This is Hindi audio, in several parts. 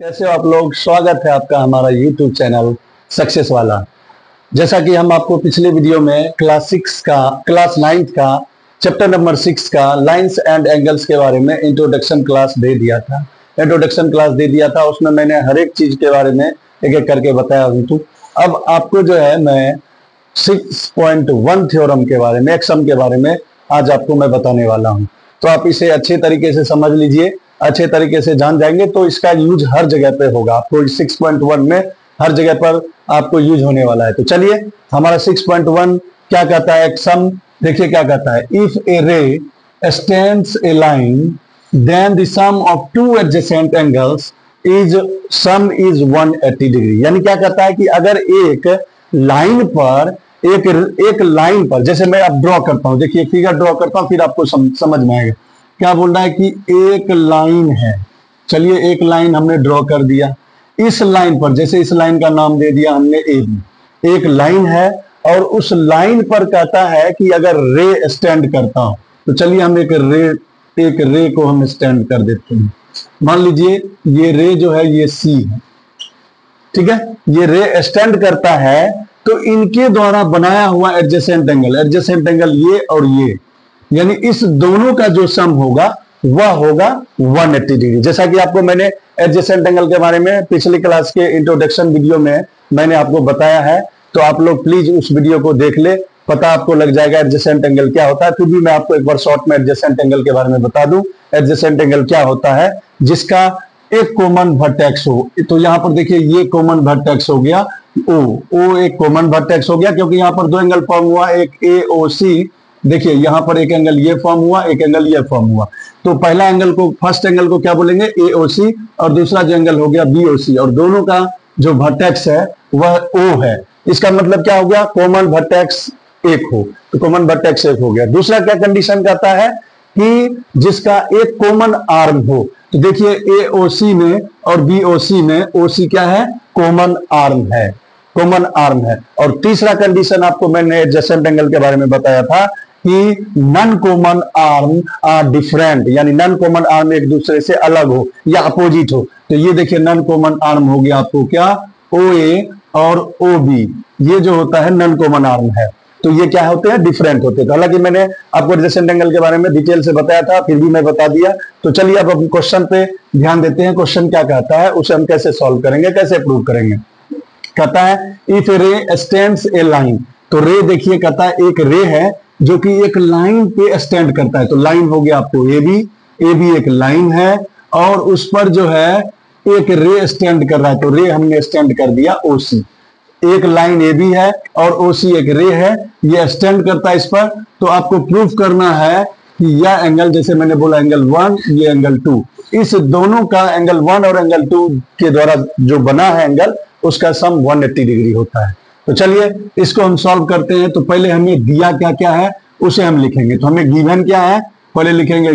कैसे हो आप लोग। स्वागत है आपका हमारा YouTube चैनल सक्सेस वाला। जैसा कि हम आपको पिछले वीडियो में क्लास 9 का चैप्टर नंबर 6 का लाइंस एंड एंगल्स के बारे में इंट्रोडक्शन क्लास दे दिया था। उसमें मैंने हर एक चीज के बारे में एक एक करके बताया हूं। तो अब आपको जो है मैं 6.1 थ्योरम के बारे में, एक्सम के बारे में आज आपको मैं बताने वाला हूं। तो आप इसे अच्छे तरीके से समझ लीजिए, अच्छे तरीके से जान जाएंगे तो इसका यूज हर जगह पे होगा। आपको 6.1 में हर जगह पर आपको यूज होने वाला है। तो चलिए हमारा 6.1 क्या कहता है। सम देखिए क्या कहता है। If a ray stands a line then the sum of two adjacent angles is 180 degree. यानी क्या कहता है कि अगर एक लाइन पर एक लाइन पर, जैसे मैं अब ड्रॉ करता हूं, देखिए फिगर ड्रॉ करता हूं फिर आपको समझ में आएगा। क्या बोल रहा है कि एक लाइन है। चलिए एक लाइन हमने ड्रॉ कर दिया। इस लाइन पर, जैसे इस लाइन का नाम दे दिया हमने ए बी, एक लाइन है और उस लाइन पर कहता है कि अगर रे स्टैंड करता हूं, तो चलिए हम एक रे को हम स्टैंड कर देते हैं। मान लीजिए ये रे जो है ये सी है, ठीक है। ये रे स्टैंड करता है तो इनके द्वारा बनाया हुआ एडजेसेंट एंगल ये और ये, यानी इस दोनों का जो सम होगा वह होगा 180 डिग्री। जैसा कि आपको मैंने एडजेसेंट एंगल के बारे में पिछली क्लास के इंट्रोडक्शन वीडियो में मैंने आपको बताया है। तो आप लोग प्लीज उस वीडियो को देख ले, पता आपको लग जाएगा एडजेसेंट एंगल क्या होता है। फिर भी मैं आपको एक बार शॉर्ट में एडजेसेंट एंगल के बारे में बता दूं। एडजेसेंट एंगल क्या होता है, जिसका एक कॉमन वर्टेक्स हो। तो यहां पर देखिए ये कॉमन वर्टेक्स हो गया ओ एक कॉमन वर्टेक्स हो गया, क्योंकि यहां पर दो एंगल फॉर्म हुआ, एक ए ओ सी। देखिए यहां पर एक एंगल ये फॉर्म हुआ, एक एंगल ये फॉर्म हुआ। तो पहला एंगल को, फर्स्ट एंगल को क्या बोलेंगे, एओसी, और दूसरा जो एंगल हो गया बीओसी, और दोनों का जो वर्टेक्स है वह ओ है। इसका मतलब क्या हो गया, कॉमन वर्टेक्स एक हो, तो कॉमन वर्टेक्स एक हो गया। दूसरा क्या कंडीशन कहता है कि जिसका एक कॉमन आर्म हो। तो देखिए एओसी में और बीओसी में ओसी क्या है, कॉमन आर्म है, कॉमन आर्म है। और तीसरा कंडीशन आपको मैंने एडजेसेंट एंगल के बारे में बताया था कि non common arm are different, यानी नॉन कॉमन आर्म एक दूसरे से अलग हो या अपोजिट हो। तो ये देखिए नॉन कॉमन आर्म हो गया आपको क्या, ओ ए और ओ बी, ये जो होता है नॉन कॉमन आर्म है। तो ये क्या होते हैं, डिफरेंट होते हैं। तो हालांकि मैंने आपको एडजेसेंट एंगल के बारे में डिटेल से बताया था, फिर भी मैं बता दिया। तो चलिए अब हम क्वेश्चन पे ध्यान देते हैं। क्वेश्चन क्या कहता है, उसे हम कैसे सॉल्व करेंगे, कैसे प्रूव करेंगे। कहता है if a ray stands a line. तो रे देखिए कहता है एक रे है जो कि एक लाइन पे स्टैंड करता है। तो लाइन हो गया आपको ए बी एक लाइन है और उस पर जो है एक रे स्टैंड कर रहा है। तो रे हमने स्टैंड कर दिया ओसी। एक लाइन ए बी है और ओसी एक रे है, ये स्टैंड करता है इस पर। तो आपको प्रूफ करना है कि यह एंगल, जैसे मैंने बोला एंगल 1, ये एंगल 2, इस दोनों का एंगल 1 और एंगल 2 के द्वारा जो बना है एंगल, उसका सम 180 डिग्री होता है। तो चलिए इसको हम सॉल्व करते हैं। तो पहले हमें दिया क्या क्या है उसे हम लिखेंगे। तो हमें गिवन क्या है, पहले लिखेंगे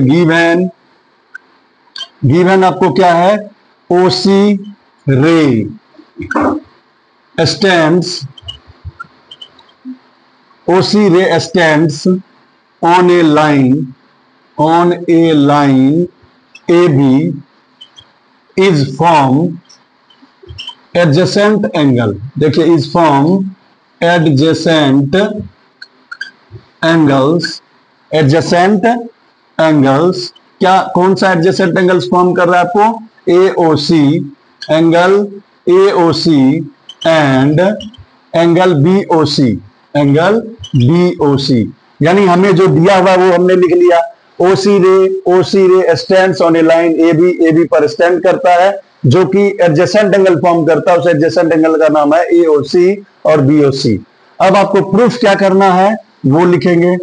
गिवन आपको क्या है, OC ray stands on a line A B is form adjacent angle. देखिए इज फॉर्म एडजेसेंट एंगल्स क्या, कौन सा एडजेसेंट एंगल्स फॉर्म कर रहा है आपको, AOC, angle AOC and angle BOC. यानी हमें जो दिया हुआ वो हमने लिख लिया। OC ray stands on a line A B पर स्टैंड करता है, जो कि एडजेसेंट एंगल फॉर्म करता है। उस एडजेसेंट एंगल का नाम है एओसी और बीओसी। अब आपको प्रूफ क्या करना है वो लिखेंगे।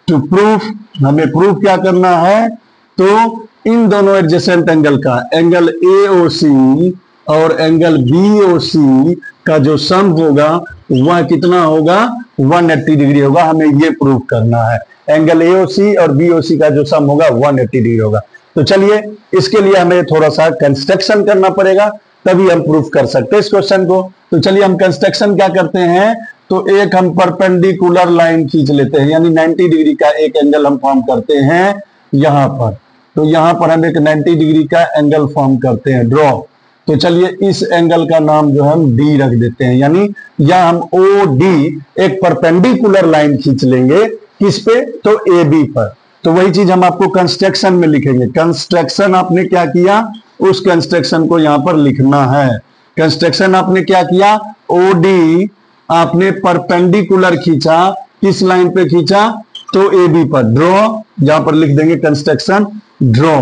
टू प्रूफ, हमें प्रूफ क्या करना है, तो इन दोनों एडजेसेंट एंगल का, एंगल एओसी और एंगल बीओसी का जो सम होगा वह कितना होगा, 180 डिग्री होगा। हमें ये प्रूफ करना है, एंगल एओसी और बीओसी का जो सम होगा 180 डिग्री होगा। तो चलिए इसके लिए हमें थोड़ा सा कंस्ट्रक्शन करना पड़ेगा, तभी हम प्रूफ कर सकते हैं इस क्वेश्चन को। तो चलिए हम कंस्ट्रक्शन क्या करते हैं, तो एक हम परपेंडिकुलर लाइन खींच लेते हैं, यानी 90 डिग्री का एक एंगल हम फॉर्म करते हैं यहां पर। तो यहां पर हम एक 90 डिग्री का एंगल फॉर्म करते हैं, ड्रॉ। तो चलिए इस एंगल का नाम जो है हम डी रख देते हैं, यानी या हम ओ डी एक परपेंडिकुलर लाइन खींच लेंगे किस पे, तो ए बी पर। तो वही चीज हम आपको कंस्ट्रक्शन में लिखेंगे। कंस्ट्रक्शन आपने क्या किया, उस कंस्ट्रक्शन को यहां पर लिखना है। कंस्ट्रक्शन आपने क्या किया, ओ डी आपने परपेंडिकुलर खींचा, किस लाइन पे खींचा, तो ए बी पर। ड्रॉ, यहां पर लिख देंगे construction draw,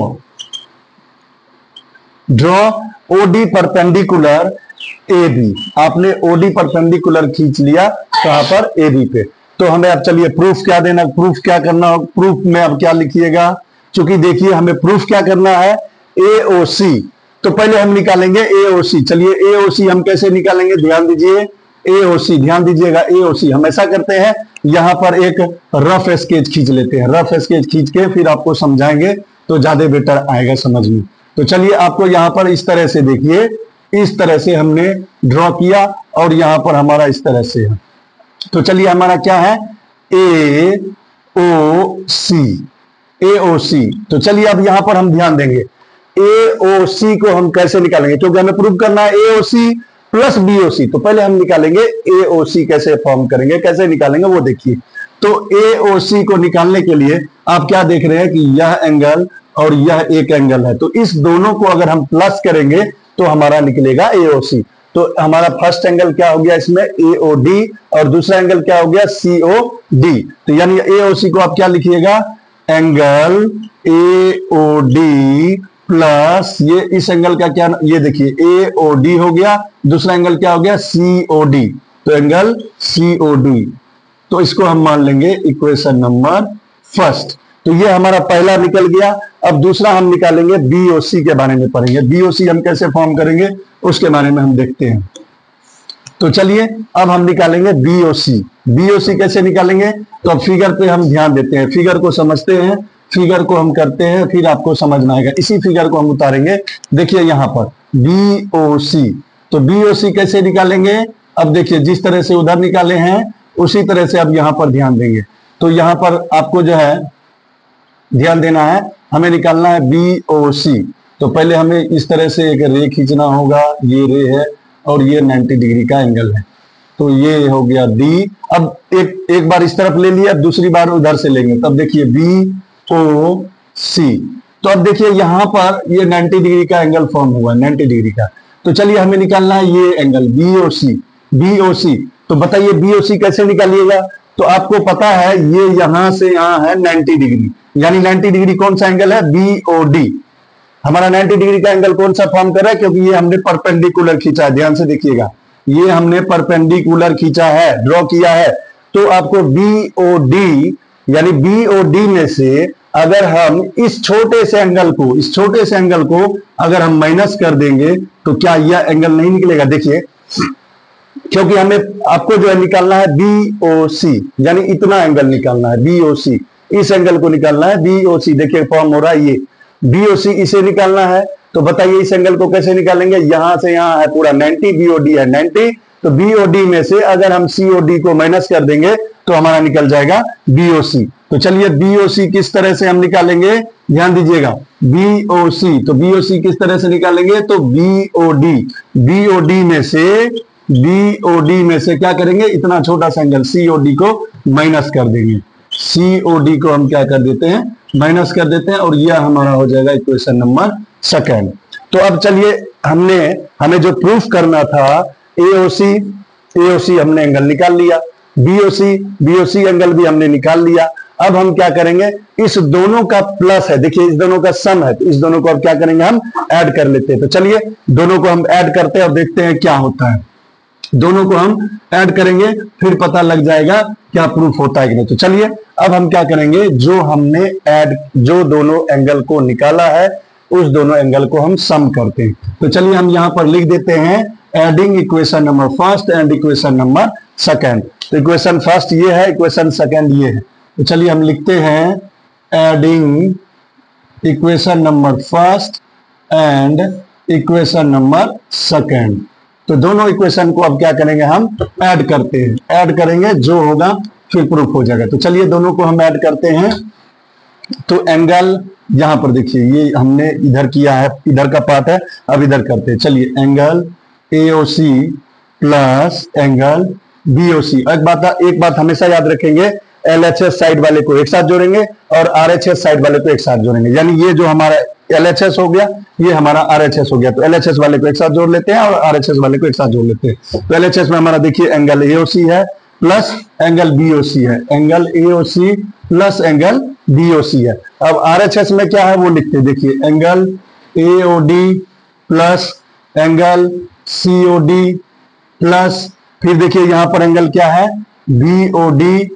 draw OD perpendicular A B. आपने ओडी परपेंडिकुलर खींच लिया कहां पर, ए बी पे। तो हमें अब चलिए प्रूफ क्या देना, प्रूफ क्या करना, प्रूफ में अब क्या लिखिएगा, चूंकि देखिए हमें प्रूफ क्या करना है, एओसी। तो पहले हम निकालेंगे एओसी। चलिए एओसी हम कैसे निकालेंगे, ध्यान दीजिए, एओसी ध्यान दीजिएगा। एओसी हम ऐसा करते हैं, यहां पर एक रफ स्केच खींच लेते हैं। रफ स्केच खींच के फिर आपको समझाएंगे तो ज्यादा बेटर आएगा समझ में। तो चलिए आपको यहां पर इस तरह से देखिए, इस तरह से हमने ड्रॉ किया और यहां पर हमारा इस तरह से है। तो चलिए हमारा क्या है, ए ओ सी, ए ओ सी। तो चलिए अब यहां पर हम ध्यान देंगे, ए ओ सी को हम कैसे निकालेंगे, क्योंकि हमें प्रूव करना है ए ओ सी प्लस बी ओ सी। तो पहले हम निकालेंगे ए ओ सी, कैसे फॉर्म करेंगे, कैसे निकालेंगे वो देखिए। तो ए ओ सी को निकालने के लिए आप क्या देख रहे हैं कि यह एंगल और यह एक एंगल है, तो इस दोनों को अगर हम प्लस करेंगे तो हमारा निकलेगा ए ओ सी। तो हमारा फर्स्ट एंगल क्या हो गया इसमें, ए ओ डी, और दूसरा एंगल क्या हो गया, सी ओ डी। तो यानी ए ओ सी को आप क्या लिखिएगा, angle A O D plus ये इस एंगल का क्या, ये देखिए ए ओ डी हो गया, दूसरा एंगल क्या हो गया, सी ओ डी। तो एंगल सी ओ डी, तो इसको हम मान लेंगे इक्वेशन नंबर फर्स्ट। तो ये हमारा पहला निकल गया। अब दूसरा हम निकालेंगे, बीओसी के बारे में पढ़ेंगे। बीओसी हम कैसे फॉर्म करेंगे उसके बारे में हम देखते हैं। तो चलिए अब हम निकालेंगे बीओसी। बीओसी कैसे निकालेंगे, तो अब फिगर पे हम ध्यान देते हैं, फिगर को समझते हैं, फिगर को हम करते हैं, फिर आपको समझ आएगा। इसी फिगर को हम उतारेंगे। देखिए यहां पर बीओसी, तो बीओसी कैसे निकालेंगे, अब देखिए जिस तरह से उधर निकाले हैं उसी तरह से अब यहां पर ध्यान देंगे। तो यहां पर आपको जो है ध्यान देना है, हमें निकालना है बीओसी। तो पहले हमें इस तरह से एक रे खींचना होगा, ये रे है और ये 90 डिग्री का एंगल है। तो ये हो गया डी। अब एक बार इस तरफ ले लिया, दूसरी बार उधर से लेंगे, तब देखिए बी ओ सी। तो अब देखिए यहां पर ये 90 डिग्री का एंगल फॉर्म हुआ, 90 डिग्री का। तो चलिए हमें निकालना है ये एंगल बीओसी। बीओसी तो बताइए बीओसी कैसे निकालिएगा, तो आपको पता है ये यहां से यहां है 90 डिग्री, यानी 90 डिग्री कौन सा एंगल है, बीओडी। हमारा 90 डिग्री का एंगल कौन सा फॉर्म कर रहा है, क्योंकि ये हमने परपेंडिकुलर खींचा है। ध्यान से देखिएगा, ये हमने परपेंडिकुलर खींचा है, ड्रॉ किया है। तो आपको बीओडी यानी बीओडी में से अगर हम इस छोटे से एंगल को अगर हम माइनस कर देंगे तो क्या यह एंगल नहीं निकलेगा। देखिए क्योंकि हमें आपको जो है निकालना है बीओसी, यानी इतना एंगल निकालना है, बीओसी इस एंगल को निकालना है, बीओसी। देखिए फॉर्म हो रहा है ये बीओसी, इसे निकालना है। तो बताइए इस एंगल को कैसे निकालेंगे, यहां से यहां है पूरा 90, बीओडी है 90, तो बीओडी में से अगर हम सीओडी को माइनस कर देंगे तो हमारा निकल जाएगा बीओसी। तो चलिए बीओसी किस तरह से हम निकालेंगे, ध्यान दीजिएगा, बीओसी। तो बीओसी किस तरह से निकालेंगे, तो बीओडी में से क्या करेंगे, इतना छोटा सा एंगल सीओडी को माइनस कर देंगे। सीओडी को हम क्या कर देते हैं, माइनस कर देते हैं, और यह हमारा हो जाएगा इक्वेशन नंबर सेकंड। तो अब चलिए हमें जो प्रूफ करना था, एओसी हमने एंगल निकाल लिया, बीओसी एंगल भी हमने निकाल लिया। अब हम क्या करेंगे, इस दोनों का प्लस है, देखिए इस दोनों का सम है, तो इस दोनों को अब क्या करेंगे, हम ऐड कर लेते हैं। तो चलिए दोनों को हम ऐड करते हैं और देखते हैं क्या होता है। दोनों को हम ऐड करेंगे, फिर पता लग जाएगा क्या प्रूफ होता है कि नहीं। तो चलिए अब हम क्या करेंगे, जो दोनों एंगल को निकाला है उस दोनों एंगल को हम सम करते हैं। तो चलिए हम यहां पर लिख देते हैं adding equation number first and equation number second. तो इक्वेशन फर्स्ट ये है, इक्वेशन सेकंड ये है। तो चलिए हम लिखते हैं adding equation number first and equation number second. तो दोनों इक्वेशन को अब क्या करेंगे, हम ऐड करते हैं, ऐड करेंगे जो होगा फिर प्रूफ हो जाएगा। तो चलिए दोनों को हम ऐड करते हैं। तो एंगल यहां पर देखिए, ये हमने इधर किया है, इधर का पार्ट है, अब इधर करते हैं। चलिए, angle AOC plus angle BOC। एक बात हमेशा याद रखेंगे, LHS साइड वाले को एक साथ जोड़ेंगे और RHS साइड वाले को एक साथ जोड़ेंगे। यानी ये जो हमारा LHS हो गया, ये हमारा RHS हो गया। तो LHS वाले को एक साथ जोड़ लेते हैं और RHS वाले को एक साथ जोड़ लेते हैं। तो LHS में हमारा देखिए एंगल AOC है प्लस एंगल BOC है, angle AOC plus angle BOC है। अब RHS में क्या है वो लिखते हैं, देखिए angle AOD plus angle COD plus, फिर देखिए यहां पर एंगल क्या है BOD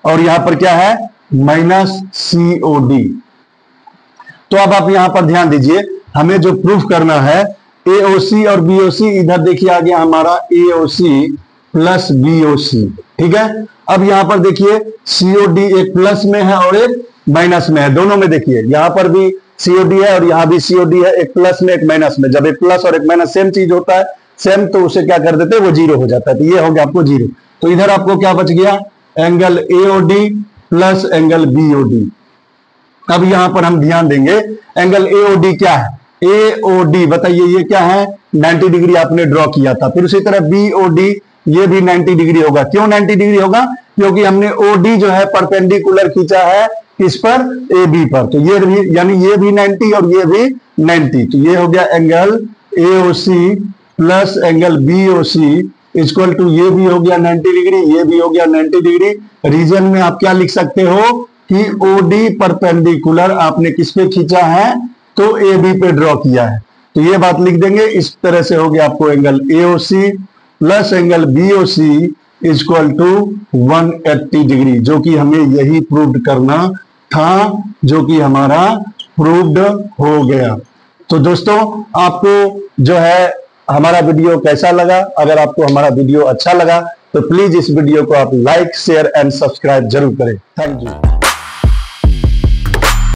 और यहां पर क्या है माइनस COD। तो अब आप यहां पर ध्यान दीजिए, हमें जो प्रूफ करना है AOC और BOC, इधर देखिए आ गया हमारा AOC प्लस BOC, ठीक है। अब यहां पर देखिए COD एक प्लस में है और एक माइनस में है, दोनों में देखिए यहां पर भी COD है और यहां भी COD है, एक प्लस में एक माइनस में। जब एक प्लस और एक माइनस सेम चीज होता है, सेम, तो उसे क्या कर देते हैं, वो जीरो हो जाता है। तो ये हो गया आपको जीरो। तो इधर आपको क्या बच गया, angle AOD plus angle BOD। अब यहां पर हम ध्यान देंगे, एंगल AOD क्या है, AOD बताइए ये क्या है, 90 डिग्री आपने ड्रॉ किया था। फिर उसी तरह BOD, ये भी 90 डिग्री होगा। क्यों 90 डिग्री होगा, क्योंकि हमने OD जो है परपेंडिकुलर खींचा है किस पर, AB पर। तो ये भी, यानी ये भी 90 और ये भी 90। तो ये हो गया angle AOC plus angle BOC equal to, ये भी हो गया 90 डिग्री, ये भी हो गया 90 डिग्री। रीजन में आप क्या लिख सकते हो कि OD परपेंडिकुलर आपने किस पे खींचा है, तो AB पे ड्रॉ किया है। तो ये बात लिख देंगे। इस तरह से हो गया आपको angle AOC plus angle BOC equal to 180 degree, जो कि हमें यही प्रूव करना था, जो कि हमारा प्रूव्ड हो गया। तो दोस्तों, आपको जो है हमारा वीडियो कैसा लगा? अगर आपको हमारा वीडियो अच्छा लगा तो प्लीज इस वीडियो को आप लाइक, शेयर एंड सब्सक्राइब जरूर करें। Thank you.